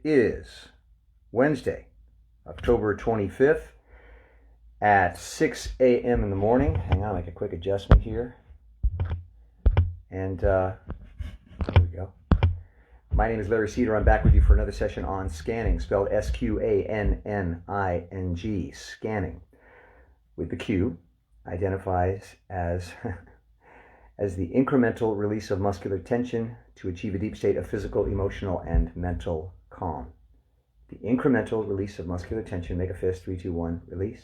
is Wednesday, October 25th at 6 a.m. in the morning. Hang on, make a quick adjustment here. And there we go. My name is Larry Cedar. I'm back with you for another session on Sqanning, spelled Sqanning, Sqanning. With the Q, identifies as the incremental release of muscular tension to achieve a deep state of physical, emotional, and mental calm. The incremental release of muscular tension, make a fist, 3, 2, 1, release,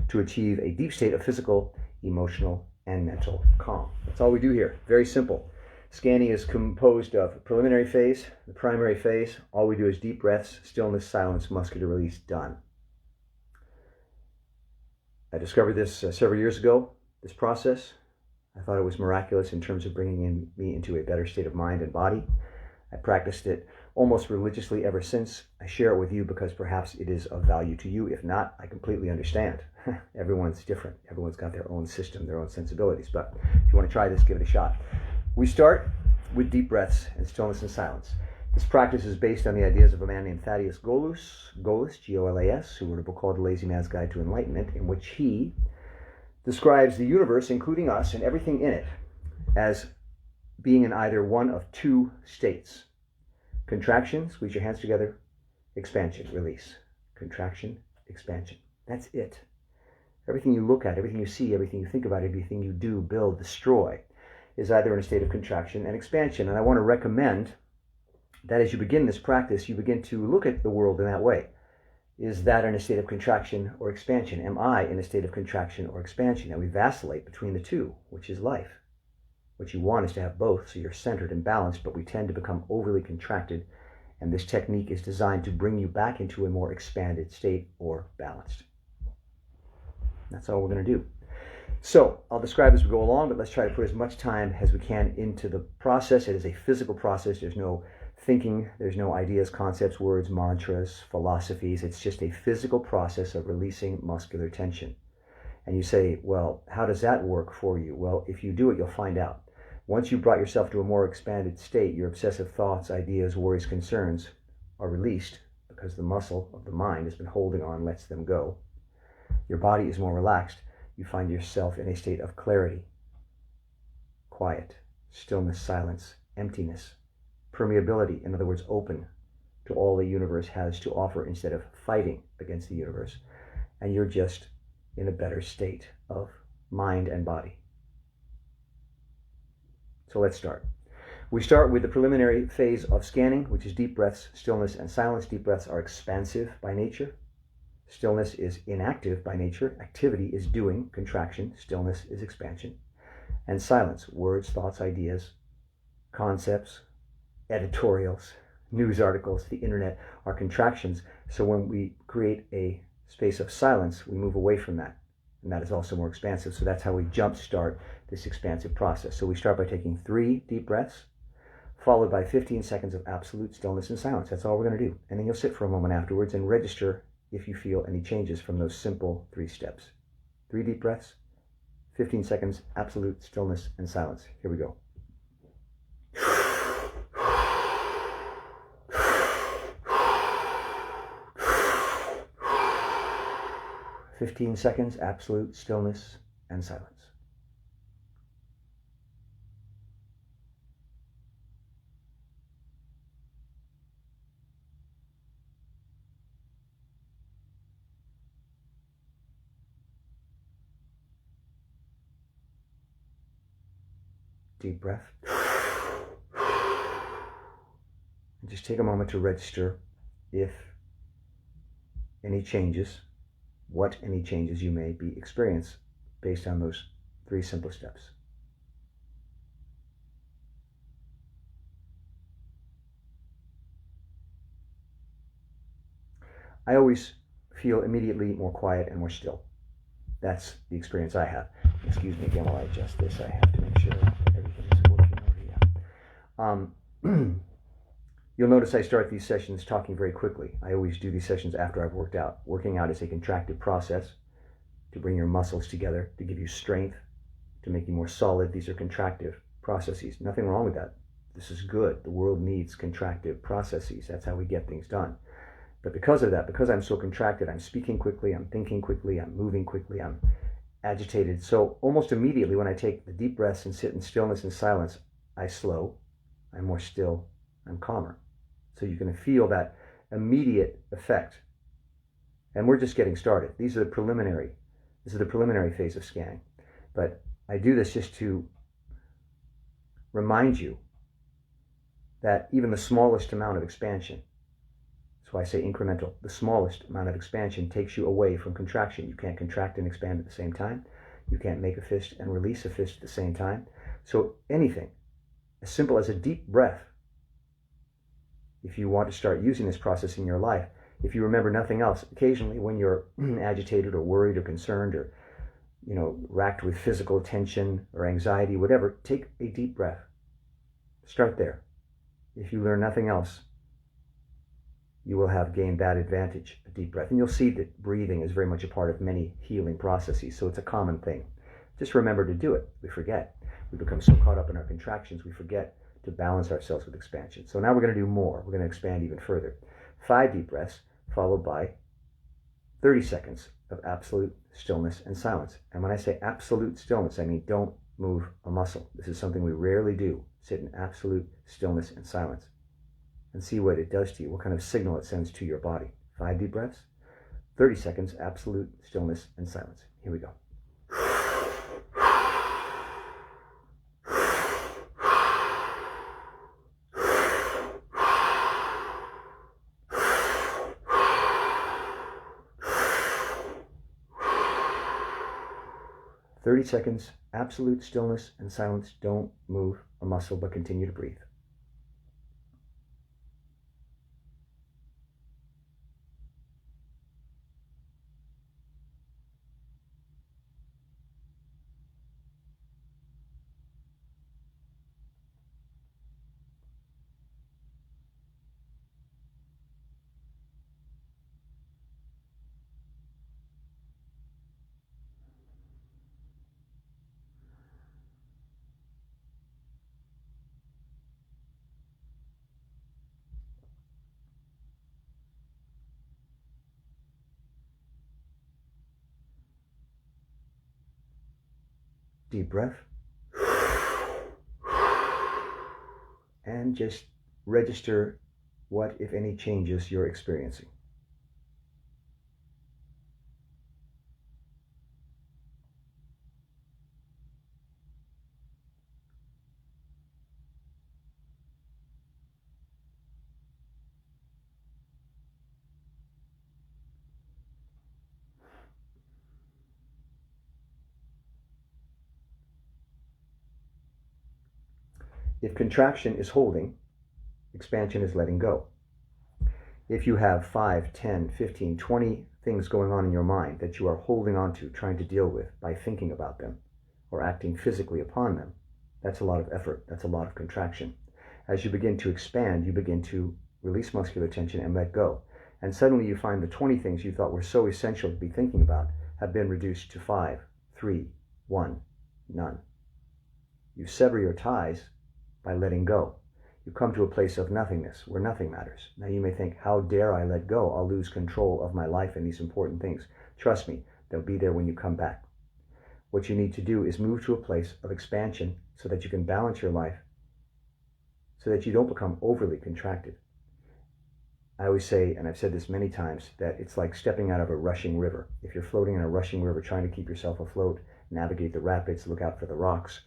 to achieve a deep state of physical, emotional, and mental calm. That's all we do here. Very simple. Sqanning is composed of preliminary phase, the primary phase. All we do is deep breaths, stillness, silence, muscular release, done. I discovered this several years ago, this process. I thought it was miraculous in terms of bringing me into a better state of mind and body. I practiced it almost religiously ever since. I share it with you because perhaps it is of value to you. If not, I completely understand. Everyone's different. Everyone's got their own system, their own sensibilities. But if you want to try this, give it a shot. We start with deep breaths and stillness and silence. This practice is based on the ideas of a man named Thaddeus Golas, G-O-L-A-S, who wrote a book called The Lazy Man's Guide to Enlightenment, in which he describes the universe, including us and everything in it, as being in either one of two states. Contraction, squeeze your hands together, expansion, release. Contraction, expansion. That's it. Everything you look at, everything you see, everything you think about, everything you do, build, destroy, is either in a state of contraction and expansion. And I want to recommend that as you begin this practice, you begin to look at the world in that way. Is that in a state of contraction or expansion? Am I in a state of contraction or expansion? And we vacillate between the two, which is life. What you want is to have both, so you're centered and balanced, but we tend to become overly contracted, and this technique is designed to bring you back into a more expanded state or balanced. That's all we're going to do. So I'll describe as we go along, but let's try to put as much time as we can into the process. It is a physical process. There's no thinking, there's no ideas, concepts, words, mantras, philosophies. It's just a physical process of releasing muscular tension. And you say, well, how does that work for you? Well, if you do it, you'll find out. Once you've brought yourself to a more expanded state, your obsessive thoughts, ideas, worries, concerns are released because the muscle of the mind has been holding on, lets them go. Your body is more relaxed. You find yourself in a state of clarity, quiet, stillness, silence, emptiness, permeability, in other words, open to all the universe has to offer instead of fighting against the universe. And you're just in a better state of mind and body. So let's start. We start with the preliminary phase of Sqanning, which is deep breaths, stillness, and silence. Deep breaths are expansive by nature. Stillness is inactive by nature. Activity is doing, contraction. Stillness is expansion. And silence, words, thoughts, ideas, concepts, editorials, news articles, the internet, are contractions. So when we create a space of silence, we move away from that. And that is also more expansive. So that's how we jumpstart this expansive process. So we start by taking 3 deep breaths, followed by 15 seconds of absolute stillness and silence. That's all we're going to do. And then you'll sit for a moment afterwards and register if you feel any changes from those simple 3 steps. 3 deep breaths, 15 seconds, absolute stillness and silence. Here we go. 15 seconds, absolute stillness and silence. Deep breath. And just take a moment to register if any changes, what any changes you may be experiencing based on those 3 simple steps. I always feel immediately more quiet and more still. That's the experience I have. Excuse me again while I adjust this. I have to make sure everything is working over here. You'll notice I start these sessions talking very quickly. I always do these sessions after I've worked out. Working out is a contractive process to bring your muscles together, to give you strength, to make you more solid. These are contractive processes. Nothing wrong with that. This is good. The world needs contractive processes. That's how we get things done. But because of that, because I'm so contracted, I'm speaking quickly, I'm thinking quickly, I'm moving quickly, I'm agitated. So almost immediately when I take the deep breaths and sit in stillness and silence, I slow, I'm more still, I'm calmer. So you can feel that immediate effect. And we're just getting started. This is the preliminary phase of scanning. But I do this just to remind you that even the smallest amount of expansion, that's why I say incremental, the smallest amount of expansion takes you away from contraction. You can't contract and expand at the same time. You can't make a fist and release a fist at the same time. So anything as simple as a deep breath, if you want to start using this process in your life, if you remember nothing else, occasionally when you're agitated or worried or concerned or racked with physical tension or anxiety, whatever, take a deep breath. Start there. If you learn nothing else, you will have gained that advantage, a deep breath. And you'll see that breathing is very much a part of many healing processes, so it's a common thing. Just remember to do it. We forget. We become so caught up in our contractions, we forget to balance ourselves with expansion. So now we're going to do more. We're going to expand even further. 5 deep breaths, followed by 30 seconds of absolute stillness and silence. And when I say absolute stillness, I mean don't move a muscle. This is something we rarely do. Sit in absolute stillness and silence. And see what it does to you, what kind of signal it sends to your body. 5 deep breaths, 30 seconds, absolute stillness and silence. Here we go. 30 seconds, absolute stillness and silence. Don't move a muscle, but continue to breathe. Deep breath. And just register what, if any, changes you're experiencing. If contraction is holding, expansion is letting go. If you have 5, 10, 15, 20 things going on in your mind that you are holding on to, trying to deal with by thinking about them or acting physically upon them, that's a lot of effort. That's a lot of contraction. As you begin to expand, you begin to release muscular tension and let go. And suddenly you find the 20 things you thought were so essential to be thinking about have been reduced to 5, 3, 1, none. You sever your ties by letting go. You come to a place of nothingness where nothing matters. Now you may think, how dare I let go? I'll lose control of my life and these important things. Trust me, they'll be there when you come back. What you need to do is move to a place of expansion so that you can balance your life, so that you don't become overly contracted. I always say, and I've said this many times, that it's like stepping out of a rushing river. If you're floating in a rushing river, trying to keep yourself afloat, navigate the rapids, look out for the rocks,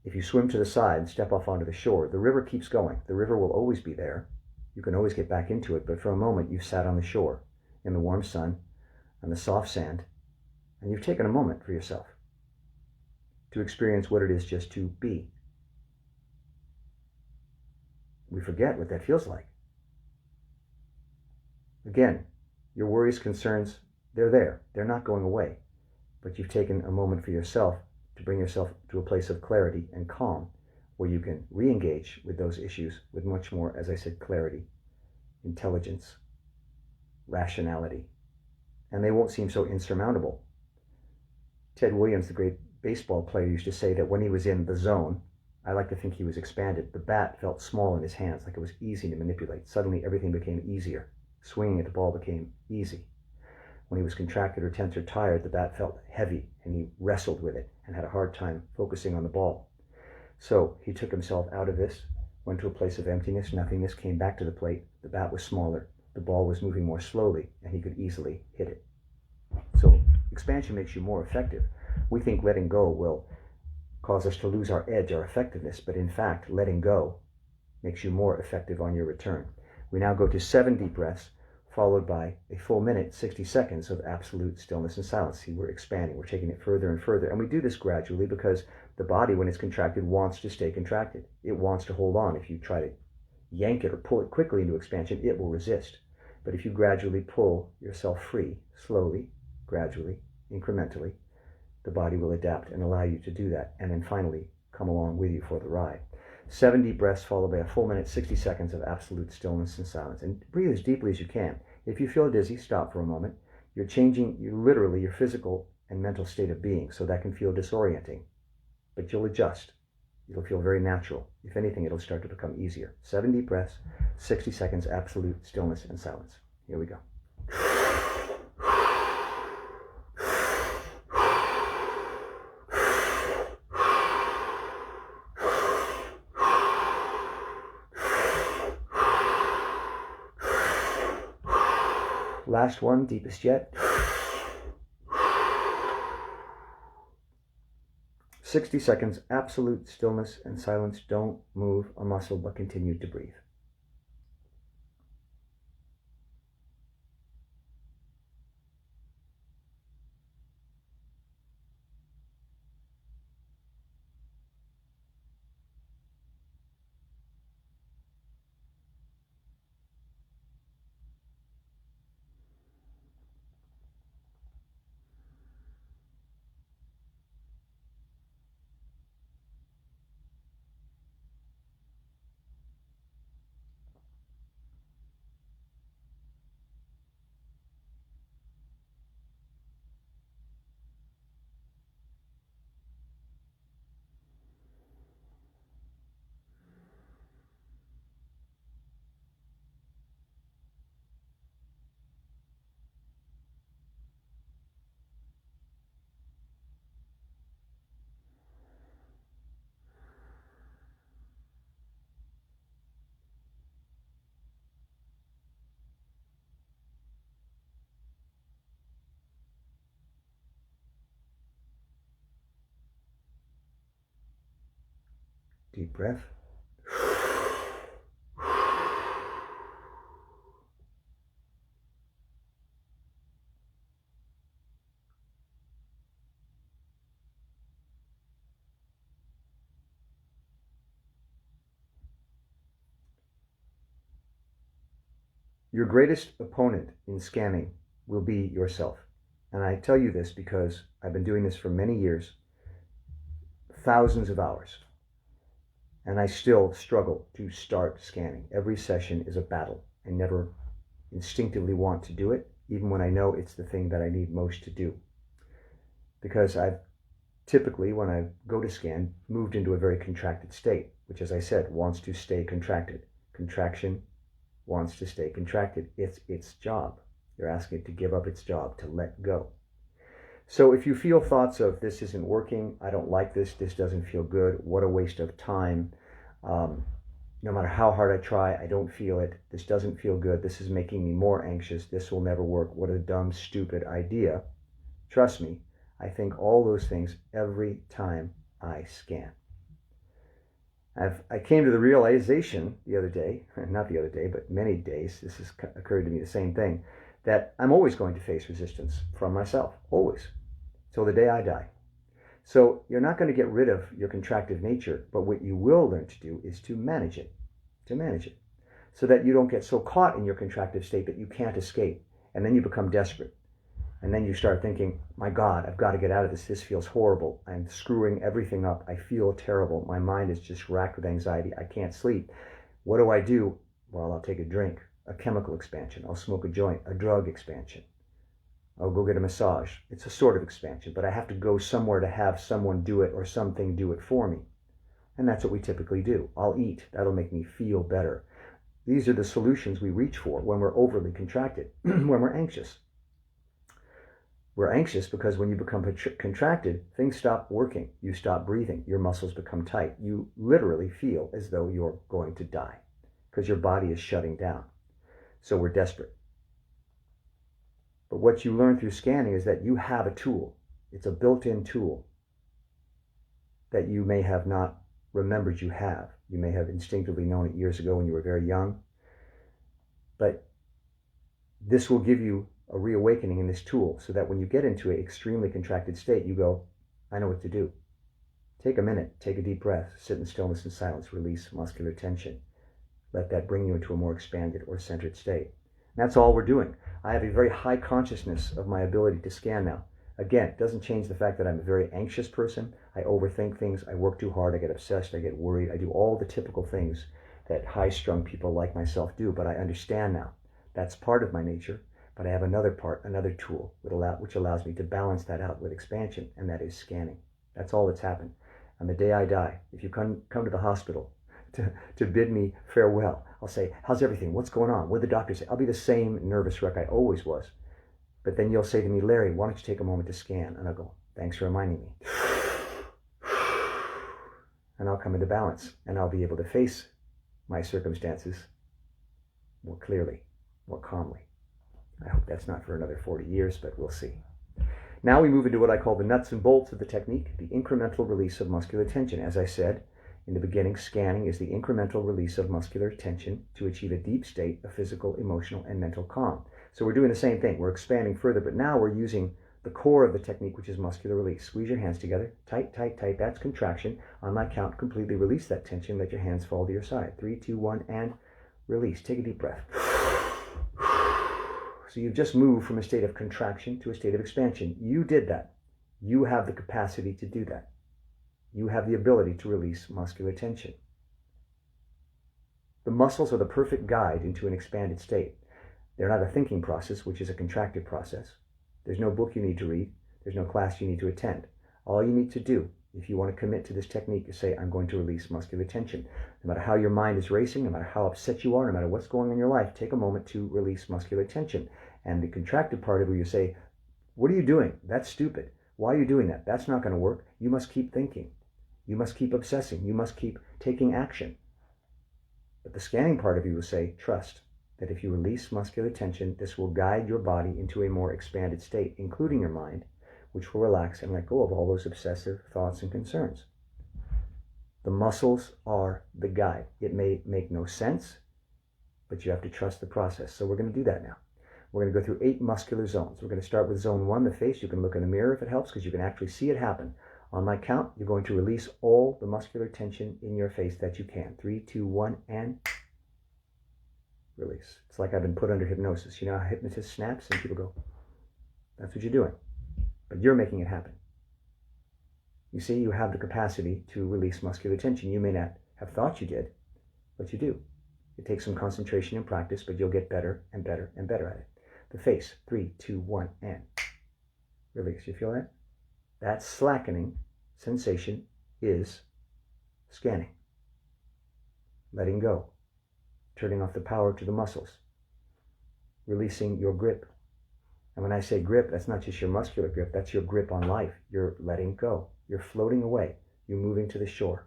if you swim to the side and step off onto the shore, the river keeps going. The river will always be there. You can always get back into it, but for a moment you've sat on the shore in the warm sun, on the soft sand, and you've taken a moment for yourself to experience what it is just to be. We forget what that feels like. Again, your worries, concerns, they're there. They're not going away, but you've taken a moment for yourself to bring yourself to a place of clarity and calm where you can re-engage with those issues with much more, as I said, clarity, intelligence, rationality, and they won't seem so insurmountable. Ted Williams, the great baseball player, used to say that when he was in the zone, I like to think he was expanded. The bat felt small in his hands, like it was easy to manipulate. Suddenly everything became easier. Swinging at the ball became easy. When he was contracted or tense or tired, the bat felt heavy, and he wrestled with it and had a hard time focusing on the ball. So he took himself out of this, went to a place of emptiness, nothingness, came back to the plate. The bat was smaller, the ball was moving more slowly, and he could easily hit it. So expansion makes you more effective. We think letting go will cause us to lose our edge, our effectiveness, but in fact, letting go makes you more effective on your return. We now go to 7 deep breaths, followed by a full minute, 60 seconds of absolute stillness and silence. See, we're expanding, we're taking it further and further. And we do this gradually because the body, when it's contracted, wants to stay contracted. It wants to hold on. If you try to yank it or pull it quickly into expansion, it will resist. But if you gradually pull yourself free, slowly, gradually, incrementally, the body will adapt and allow you to do that. And then finally, come along with you for the ride. 7 deep breaths followed by a full minute, 60 seconds of absolute stillness and silence. And breathe as deeply as you can. If you feel dizzy, stop for a moment. You're changing literally your physical and mental state of being, so that can feel disorienting. But you'll adjust. It'll feel very natural. If anything, it'll start to become easier. 7 deep breaths, 60 seconds absolute stillness and silence. Here we go. Last one, deepest yet. 60 seconds, absolute stillness and silence. Don't move a muscle, but continue to breathe. Deep breath. Your greatest opponent in scanning will be yourself. And I tell you this because I've been doing this for many years, thousands of hours, and I still struggle to start scanning. Every session is a battle. I never instinctively want to do it, even when I know it's the thing that I need most to do. Because I've typically, when I go to scan, moved into a very contracted state, which, as I said, wants to stay contracted. Contraction wants to stay contracted. It's its job. You're asking it to give up its job, to let go. So if you feel thoughts of, this isn't working, I don't like this doesn't feel good, what a waste of time, no matter how hard I try, I don't feel it, this doesn't feel good, this is making me more anxious, this will never work, what a dumb, stupid idea. Trust me, I think all those things every time I scan. I came to the realization the other day, not the other day, but many days, this has occurred to me, the same thing, that I'm always going to face resistance from myself, always, till the day I die. So you're not going to get rid of your contractive nature, but what you will learn to do is to manage it, so that you don't get so caught in your contractive state that you can't escape, and then you become desperate. And then you start thinking, my God, I've got to get out of this. This feels horrible. I'm screwing everything up. I feel terrible. My mind is just racked with anxiety. I can't sleep. What do? Well, I'll take a drink, a chemical expansion. I'll smoke a joint, a drug expansion. I'll go get a massage. It's a sort of expansion, but I have to go somewhere to have someone do it or something do it for me. And that's what we typically do. I'll eat. That'll make me feel better. These are the solutions we reach for when we're overly contracted, when we're anxious. We're anxious because when you become contracted, things stop working. You stop breathing. Your muscles become tight. You literally feel as though you're going to die because your body is shutting down. So we're desperate. But what you learn through scanning is that you have a tool. It's a built-in tool that you may have not remembered you have. You may have instinctively known it years ago when you were very young. But this will give you a reawakening in this tool so that when you get into an extremely contracted state, you go, I know what to do. Take a minute, take a deep breath, sit in stillness and silence, release muscular tension. Let that bring you into a more expanded or centered state. And that's all we're doing. I have a very high consciousness of my ability to scan now. Again, it doesn't change the fact that I'm a very anxious person. I overthink things. I work too hard. I get obsessed. I get worried. I do all the typical things that high-strung people like myself do. But I understand now. That's part of my nature. But I have another part, another tool which allows me to balance that out with expansion, and that is scanning. That's all that's happened. On the day I die, if you come to the hospital to bid me farewell, I'll say, how's everything? What's going on? What did the doctor say? I'll be the same nervous wreck I always was. But then you'll say to me, Larry, why don't you take a moment to scan? And I'll go, thanks for reminding me. And I'll come into balance, and I'll be able to face my circumstances more clearly, more calmly. I hope that's not for another 40 years, but we'll see. Now we move into what I call the nuts and bolts of the technique, the incremental release of muscular tension. As I said in the beginning, scanning is the incremental release of muscular tension to achieve a deep state of physical, emotional, and mental calm. So we're doing the same thing. We're expanding further, but now we're using the core of the technique, which is muscular release. Squeeze your hands together. Tight, tight, tight. That's contraction. On my count, completely release that tension. Let your hands fall to your side. 3, 2, 1, and release. Take a deep breath. So you've just moved from a state of contraction to a state of expansion. You did that. You have the capacity to do that. You have the ability to release muscular tension. The muscles are the perfect guide into an expanded state. They're not a thinking process, which is a contracted process. There's no book you need to read. There's no class you need to attend. All you need to do, if you want to commit to this technique, is say, I'm going to release muscular tension. No matter how your mind is racing, no matter how upset you are, no matter what's going on in your life, take a moment to release muscular tension. And the contracted part of it, you say, what are you doing? That's stupid. Why are you doing that? That's not going to work. You must keep thinking. You must keep obsessing. You must keep taking action. But the scanning part of you will say, trust that if you release muscular tension, this will guide your body into a more expanded state, including your mind, which will relax and let go of all those obsessive thoughts and concerns. The muscles are the guide. It may make no sense, but you have to trust the process. So we're going to do that now. We're going to go through 8 muscular zones. We're going to start with zone 1, the face. You can look in the mirror if it helps, because you can actually see it happen. On my count, you're going to release all the muscular tension in your face that you can. 3, 2, 1, and release. It's like I've been put under hypnosis. You know how a hypnotist snaps and people go, that's what you're doing. But you're making it happen. You see, you have the capacity to release muscular tension. You may not have thought you did, but you do. It takes some concentration and practice, but you'll get better and better and better at it. The face, 3, 2, 1, and release. You feel that? That slackening sensation is scanning. Letting go. Turning off the power to the muscles. Releasing your grip. And when I say grip, that's not just your muscular grip, that's your grip on life. You're letting go. You're floating away. You're moving to the shore.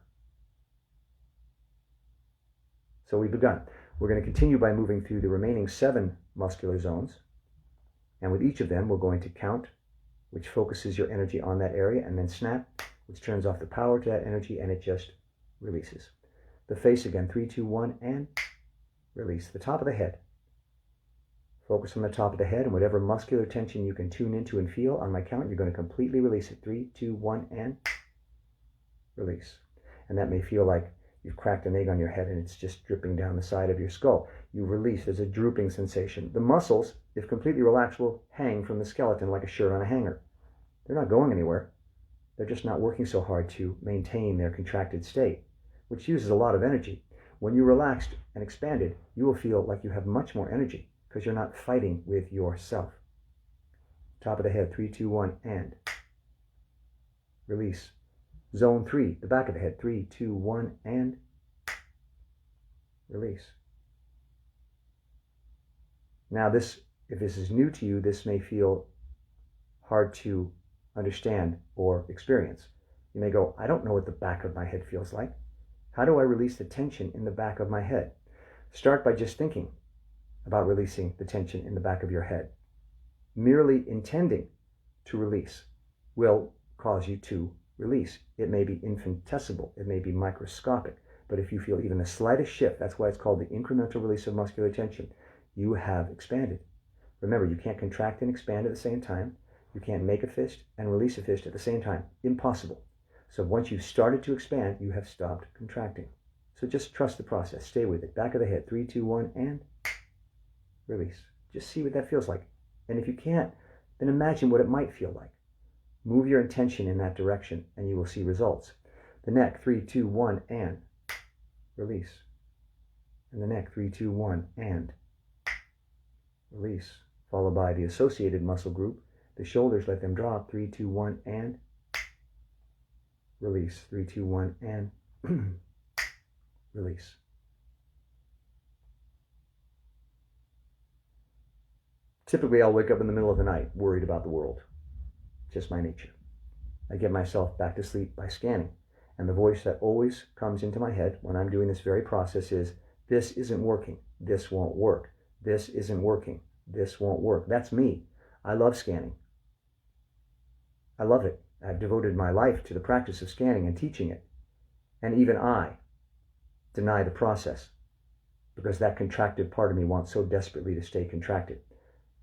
So we've begun. We're going to continue by moving through the remaining 7 muscular zones. And with each of them, we're going to count, which focuses your energy on that area, and then snap, which turns off the power to that energy, and it just releases. The face again, 3, 2, 1, and release. The top of the head. Focus on the top of the head, and whatever muscular tension you can tune into and feel, on my count, you're going to completely release it. 3, 2, 1, and release. And that may feel like you've cracked an egg on your head and it's just dripping down the side of your skull. You release. There's a drooping sensation. The muscles, if completely relaxed, will hang from the skeleton like a shirt on a hanger. They're not going anywhere. They're just not working so hard to maintain their contracted state, which uses a lot of energy. When you're relaxed and expanded, you will feel like you have much more energy because you're not fighting with yourself. Top of the head, 3, 2, 1, and release. Zone 3, the back of the head. 3, 2, 1, and release. Now this, if this is new to you, this may feel hard to understand or experience. You may go, I don't know what the back of my head feels like. How do I release the tension in the back of my head? Start by just thinking about releasing the tension in the back of your head. Merely intending to release will cause you to release. It may be infinitesimal, it may be microscopic, but if you feel even the slightest shift, that's why it's called the incremental release of muscular tension, you have expanded. Remember, you can't contract and expand at the same time. You can't make a fist and release a fist at the same time. Impossible. So once you've started to expand, you have stopped contracting. So just trust the process. Stay with it. Back of the head. 3, 2, 1, and release. Just see what that feels like. And if you can't, then imagine what it might feel like. Move your intention in that direction, and you will see results. The neck. 3, 2, 1, and release. And the neck. 3, 2, 1, and release. Followed by the associated muscle group. The shoulders, let them drop. 3, 2, 1, and release. 3, 2, 1, and release. Typically, I'll wake up in the middle of the night worried about the world. Just my nature. I get myself back to sleep by scanning. And the voice that always comes into my head when I'm doing this very process is, this isn't working. This won't work. This isn't working. This won't work. That's me. I love scanning. I love it. I've devoted my life to the practice of scanning and teaching it. And even I deny the process because that contracted part of me wants so desperately to stay contracted.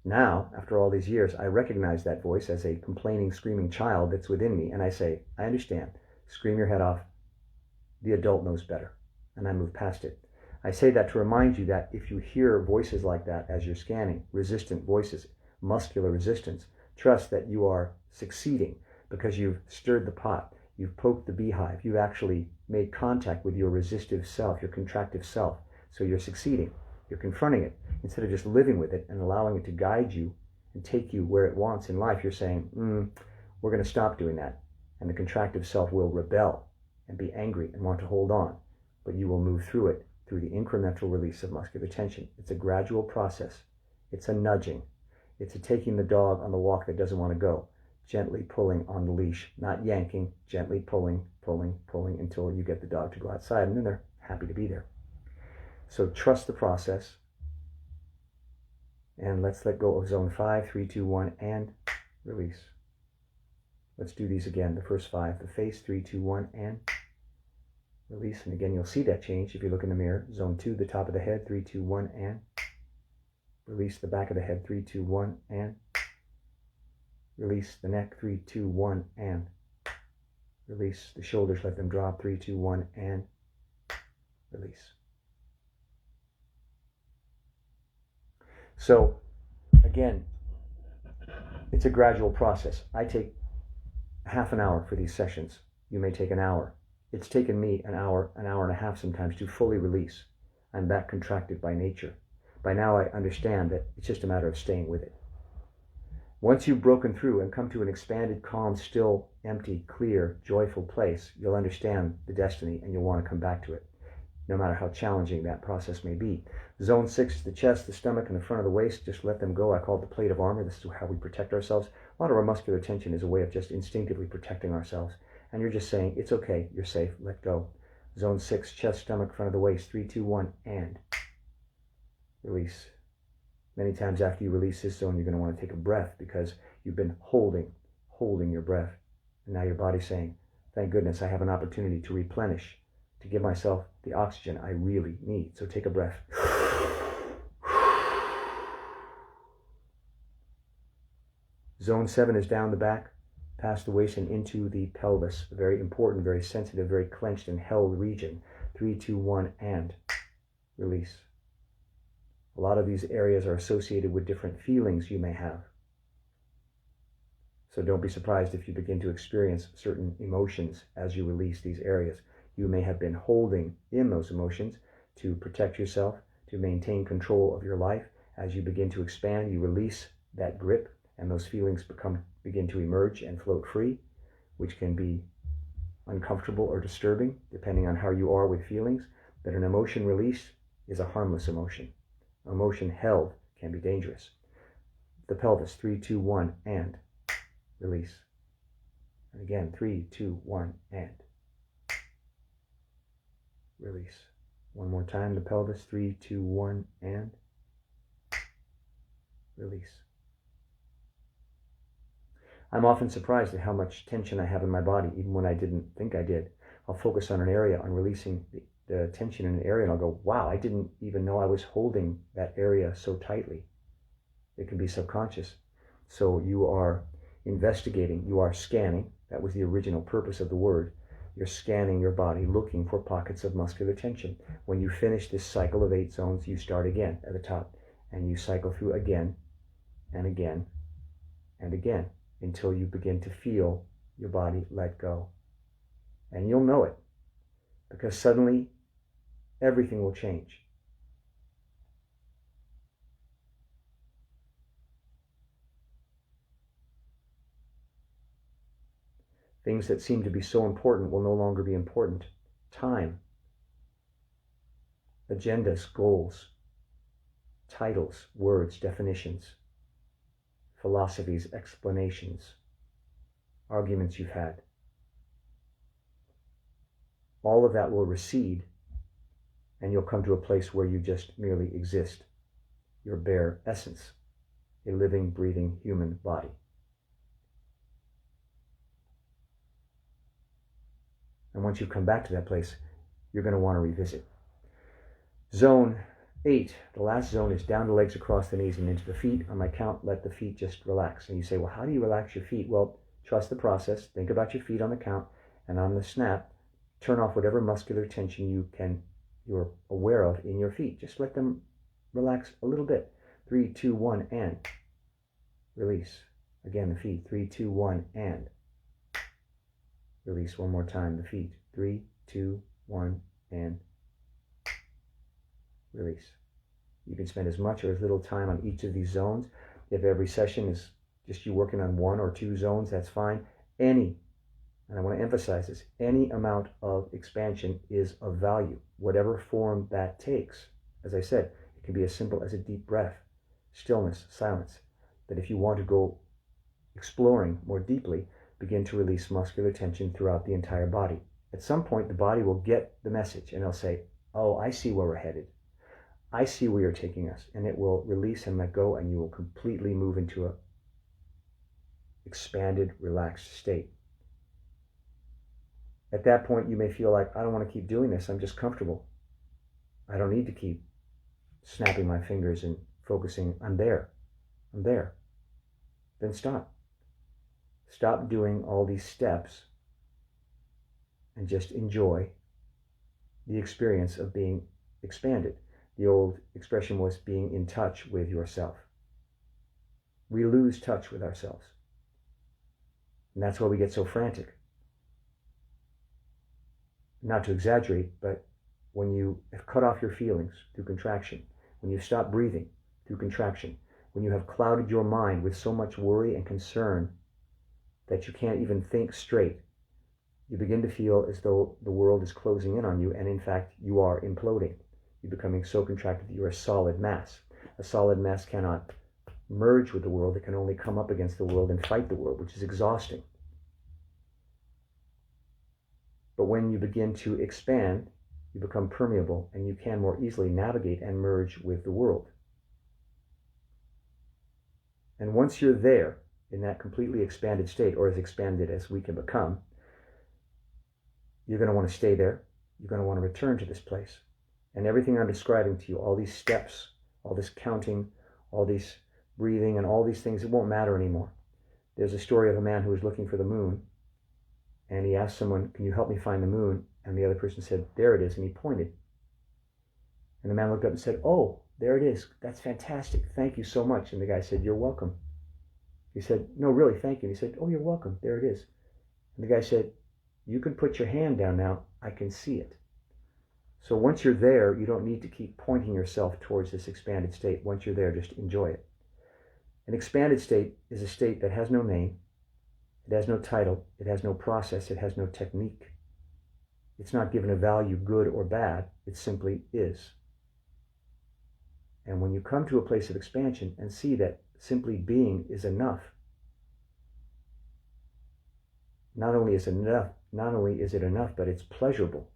Now, after all these years, I recognize that voice as a complaining, screaming child that's within me, and I say, I understand. Scream your head off. The adult knows better. And I move past it. I say that to remind you that if you hear voices like that as you're scanning, resistant voices, muscular resistance, trust that you are succeeding because you've stirred the pot, you've poked the beehive, you've actually made contact with your resistive self, your contractive self. So you're succeeding. You're confronting it. Instead of just living with it and allowing it to guide you and take you where it wants in life, you're saying, we're going to stop doing that. And the contractive self will rebel and be angry and want to hold on. But you will move through it through the incremental release of muscular tension. It's a gradual process. It's a nudging. It's a taking the dog on the walk that doesn't want to go. Gently pulling on the leash, not yanking, gently pulling, pulling, pulling until you get the dog to go outside, and then they're happy to be there. So trust the process. And let's let go of zone 5, 3, 2, 1, and release. Let's do these again. The first 5, the face, 3, 2, 1, and release. And again, you'll see that change if you look in the mirror. Zone 2, the top of the head, 3, 2, 1, and release. The back of the head, 3, 2, 1, and release. The neck, 3, 2, 1, and release. The shoulders, let them drop, 3, 2, 1, and release. So, again, it's a gradual process. I take half an hour for these sessions. You may take an hour. It's taken me an hour and a half sometimes to fully release. I'm that contracted by nature. By now I understand that it's just a matter of staying with it. Once you've broken through and come to an expanded, calm, still, empty, clear, joyful place, you'll understand the destiny and you'll want to come back to it, no matter how challenging that process may be. Zone 6 is the chest, the stomach, and the front of the waist. Just let them go. I call it the plate of armor. This is how we protect ourselves. A lot of our muscular tension is a way of just instinctively protecting ourselves. And you're just saying, it's okay, you're safe, let go. Zone 6, chest, stomach, front of the waist. 3, 2, 1, and release. Many times after you release this zone, you're going to want to take a breath because you've been holding your breath. And now your body's saying, thank goodness I have an opportunity to replenish, to give myself the oxygen I really need. So take a breath. Zone 7 is down the back, past the waist and into the pelvis. A very important, very sensitive, very clenched and held region. 3, 2, 1, and release. A lot of these areas are associated with different feelings you may have. So don't be surprised if you begin to experience certain emotions as you release these areas. You may have been holding in those emotions to protect yourself, to maintain control of your life. As you begin to expand, you release that grip, and those feelings begin to emerge and float free, which can be uncomfortable or disturbing, depending on how you are with feelings, but an emotion released is a harmless emotion. Emotion held can be dangerous. The pelvis, 3, 2, 1, and release. And again, 3, 2, 1, and release. One more time, the pelvis, 3, 2, 1, and release. I'm often surprised at how much tension I have in my body, even when I didn't think I did. I'll focus on an area, on releasing the tension in an area, and I'll go, wow, I didn't even know I was holding that area so tightly. It can be subconscious. So you are investigating, you are scanning. That was the original purpose of the word. You're scanning your body, looking for pockets of muscular tension. When you finish this cycle of 8 zones, you start again at the top, and you cycle through again and again and again until you begin to feel your body let go. And you'll know it, because suddenly everything will change. Things that seem to be so important will no longer be important. Time, agendas, goals, titles, words, definitions, philosophies, explanations, arguments you've had. All of that will recede, and you'll come to a place where you just merely exist, your bare essence, a living, breathing human body. And once you come back to that place, you're going to want to revisit. Zone 8, the last zone, is down the legs, across the knees, and into the feet. On my count, let the feet just relax. And you say, well, how do you relax your feet? Well, trust the process. Think about your feet on the count, and on the snap, turn off whatever muscular tension you're aware of in your feet. Just let them relax a little bit. 3, 2, 1, and release. Again, the feet. 3, 2, 1, and release. One more time, the feet. 3, 2, 1, and release. You can spend as much or as little time on each of these zones. If every session is just you working on 1 or 2 zones, that's fine. And I want to emphasize this, any amount of expansion is of value, whatever form that takes. As I said, it can be as simple as a deep breath, stillness, silence. But if you want to go exploring more deeply, begin to release muscular tension throughout the entire body. At some point, the body will get the message, and it'll say, oh, I see where we're headed. I see where you're taking us. And it will release and let go, and you will completely move into a expanded, relaxed state. At that point, you may feel like, I don't want to keep doing this. I'm just comfortable. I don't need to keep snapping my fingers and focusing. I'm there. I'm there. Then stop. Stop doing all these steps and just enjoy the experience of being expanded. The old expression was being in touch with yourself. We lose touch with ourselves. And that's why we get so frantic. Not to exaggerate, but when you have cut off your feelings through contraction, when you stop breathing through contraction, when you have clouded your mind with so much worry and concern that you can't even think straight, you begin to feel as though the world is closing in on you, and in fact, you are imploding. You're becoming so contracted that you're a solid mass. A solid mass cannot merge with the world. It can only come up against the world and fight the world, which is exhausting. But when you begin to expand, you become permeable, and you can more easily navigate and merge with the world. And once you're there, in that completely expanded state, or as expanded as we can become, you're going to want to stay there. You're going to want to return to this place. And everything I'm describing to you, all these steps, all this counting, all these breathing, and all these things, it won't matter anymore. There's a story of a man who was looking for the moon, and he asked someone, can you help me find the moon? And the other person said, there it is, and he pointed. And the man looked up and said, oh, there it is. That's fantastic. Thank you so much. And the guy said, you're welcome. He said, no, really, thank you. And he said, oh, you're welcome. There it is. And the guy said, you can put your hand down now. I can see it. So once you're there, you don't need to keep pointing yourself towards this expanded state. Once you're there, just enjoy it. An expanded state is a state that has no name. It has no title. It has no process. It has no technique. It's not given a value, good or bad. It simply is. And when you come to a place of expansion and see that simply being is enough, not only is it enough, but it's pleasurable,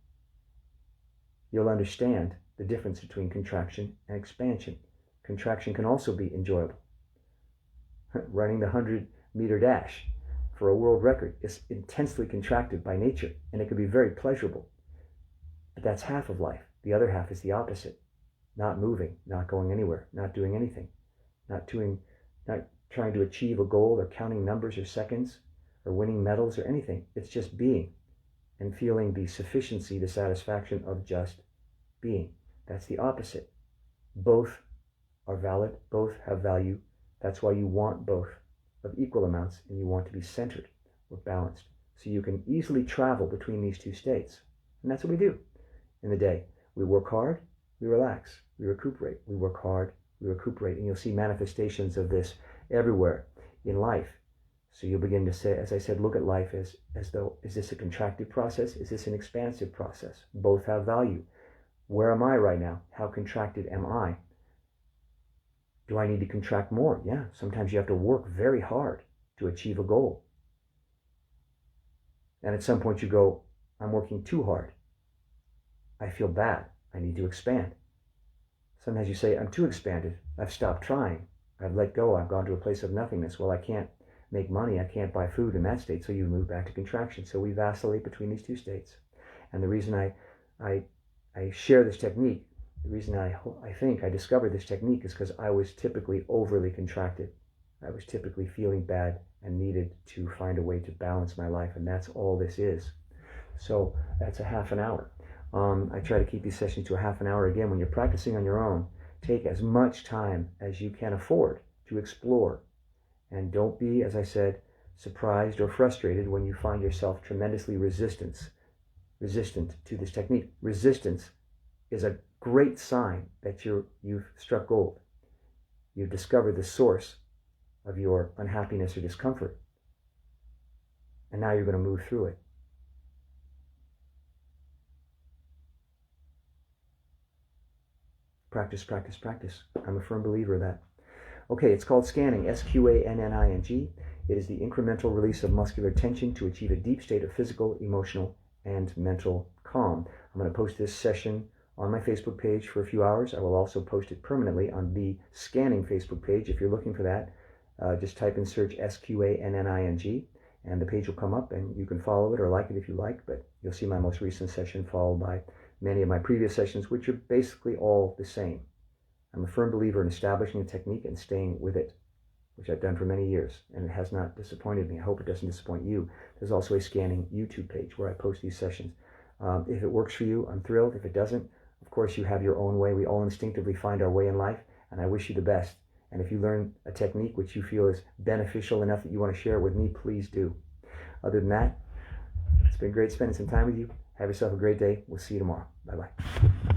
you'll understand the difference between contraction and expansion. Contraction can also be enjoyable. Running the 100-meter dash for a world record is intensely contracted by nature, and it can be very pleasurable. But that's half of life. The other half is the opposite. Not moving, not going anywhere, not doing anything, not trying to achieve a goal or counting numbers or seconds or winning medals or anything. It's just being and feeling the sufficiency, the satisfaction of just being. That's the opposite. Both are valid, both have value. That's why you want both of equal amounts, and you want to be centered or balanced. So you can easily travel between these two states. And that's what we do in the day. We work hard, we relax, we recuperate. We work hard, we recuperate. And you'll see manifestations of this everywhere in life. So you'll begin to say, as I said, look at life as though, is this a contracted process? Is this an expansive process? Both have value. Where am I right now? How contracted am I? Do I need to contract more? Yeah, sometimes you have to work very hard to achieve a goal. And at some point you go, I'm working too hard. I feel bad. I need to expand. Sometimes you say, I'm too expanded. I've stopped trying. I've let go. I've gone to a place of nothingness. Well, I can't make money. I can't buy food in that state. So you move back to contraction. So we vacillate between these two states. And the reason I share this technique, the reason I think I discovered this technique is because I was typically overly contracted. I was typically feeling bad and needed to find a way to balance my life. And that's all this is. So that's a half an hour. I try to keep these sessions to a half an hour. Again, when you're practicing on your own, take as much time as you can afford to explore. And don't be, as I said, surprised or frustrated when you find yourself tremendously resistant to this technique. Resistance is a great sign that you've struck gold. You've discovered the source of your unhappiness or discomfort. And now you're going to move through it. Practice, practice, practice. I'm a firm believer of that. Okay, it's called Sqanning, Sqanning. It is the incremental release of muscular tension to achieve a deep state of physical, emotional, and mental calm. I'm going to post this session on my Facebook page for a few hours. I will also post it permanently on the Sqanning Facebook page. If you're looking for that, just type in search Sqanning, and the page will come up, and you can follow it or like it if you like, but you'll see my most recent session followed by many of my previous sessions, which are basically all the same. I'm a firm believer in establishing a technique and staying with it, which I've done for many years, and it has not disappointed me. I hope it doesn't disappoint you. There's also a Sqanning YouTube page where I post these sessions. If it works for you, I'm thrilled. If it doesn't, of course, you have your own way. We all instinctively find our way in life, and I wish you the best. And if you learn a technique which you feel is beneficial enough that you want to share it with me, please do. Other than that, it's been great spending some time with you. Have yourself a great day. We'll see you tomorrow. Bye-bye.